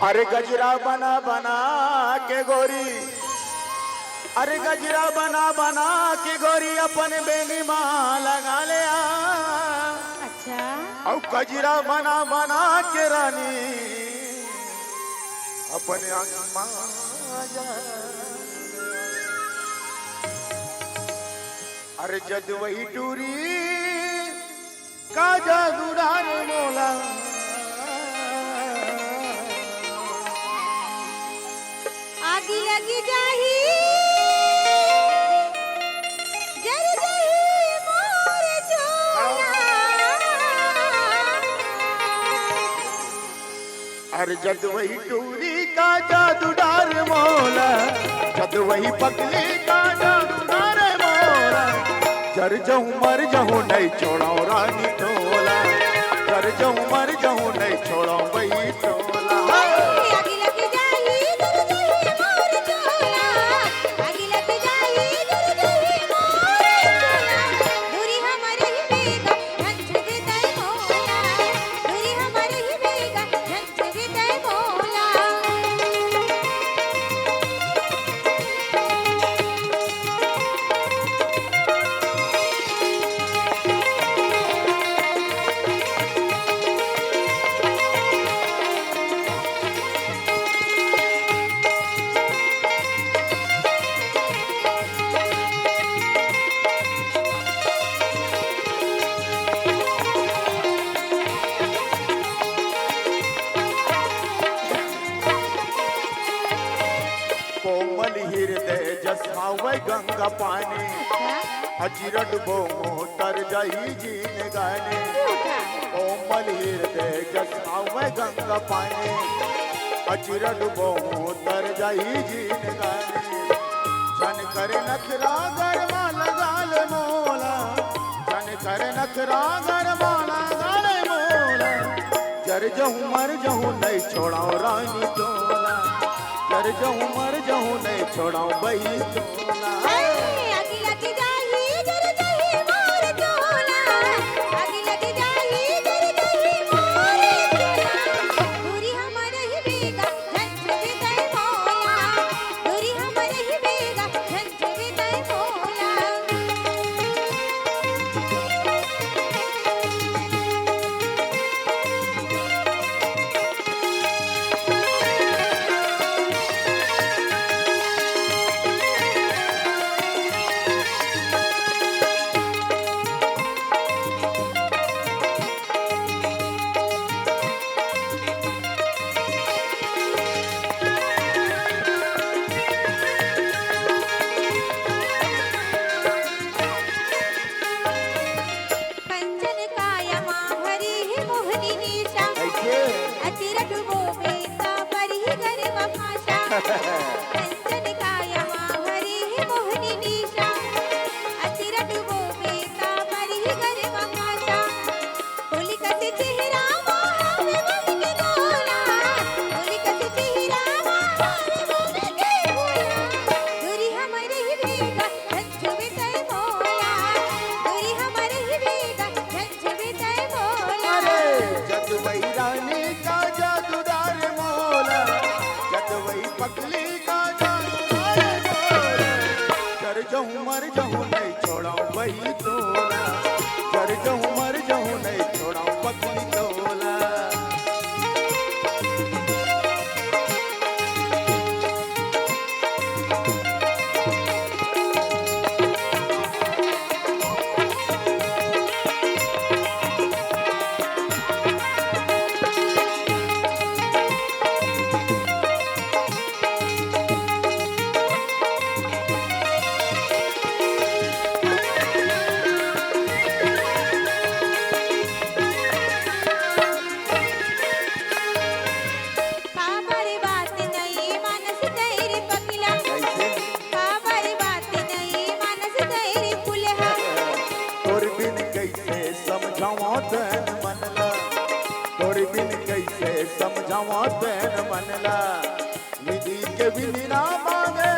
अरे गजरा बना बना के गोरी, अरे गजरा बना बना के गोरी अपन बेनी माँ लगा ले अच्छा और गजरा बना बना के रानी अपने आँख माँ अरे जद वही टूरी का जादूदार मोला आगी लगी जाही जर जही मोर चोला अरे जद वही टूरी का जादूदार मोला जद वही पगली का जादूदार मोला जर जाऊं मर जाऊं नहीं छोड़ाऊं रानी टोला जर जाऊं मर जाऊं नहीं छोड़ाऊं वही टोला आगी लगी जाही जर जही मोर चोला आगी लगी जाही जर जही मोर चोला दूरी हमारे ही बेगा झंझ विदाई मोला दूरी हमारे ही बेगा झंझ विदाई मोला कोमल हृदय जसावै गंगा पानी अचिरट बो मोटर जाई जीन गाने कोमल हृदय जसावै गंगा पानी अचिरट बो मोटर जाई जीन गाने जन करे नखरा गरमा लगाल मोला जन करे नखरा गरमा लगाल मोला जर जाऊं मर जाऊं नहीं छोड़ाऊं रानी टोला जर जाऊं मर जाऊं नहीं छोड़ाऊं बही टोला आगी लगी जाही जर जही मोर चोला आगी लगी जाही जर जही मोर चोला दूरी हमारे ही बेगा झंझ विदाई मोला दूरी हमारे ही बेगा झंझ विदाई मोला कंचन कायमा भरी ही मोहनी निशा ऐसे अचिरट वो बेता पर ही गर्व भाषा कंचन कायमा भरी ही मोहनी निशा अचिरट वो बेता पर ही गर्व भाषा होली कसे चेहरा मोहावे मन के डोला होली कसे चेहरा मोहावे मन के डोला दूरी हमारे ही बेगा झंझ विदाई मोला दूरी हमारे ही बेगा झंझ विदाई मोला जद वही रानी का जादूदार मोला जद वही पगली का जादूदार मोला जर जाऊं मर जाऊं नहीं छोड़ाऊं वही टोला जर जाऊं मर जाऊं नहीं छोड़ाऊं पगली टोला काबर बात नहीं मानस धैर्य पगला ऐसे काबर बात नहीं मानस धैर्य फुलहा तोर बिन कैसे समझावा तैन मनला तोर बिन कैसे समझावा तैन मनला विधि के बिन ना मांगे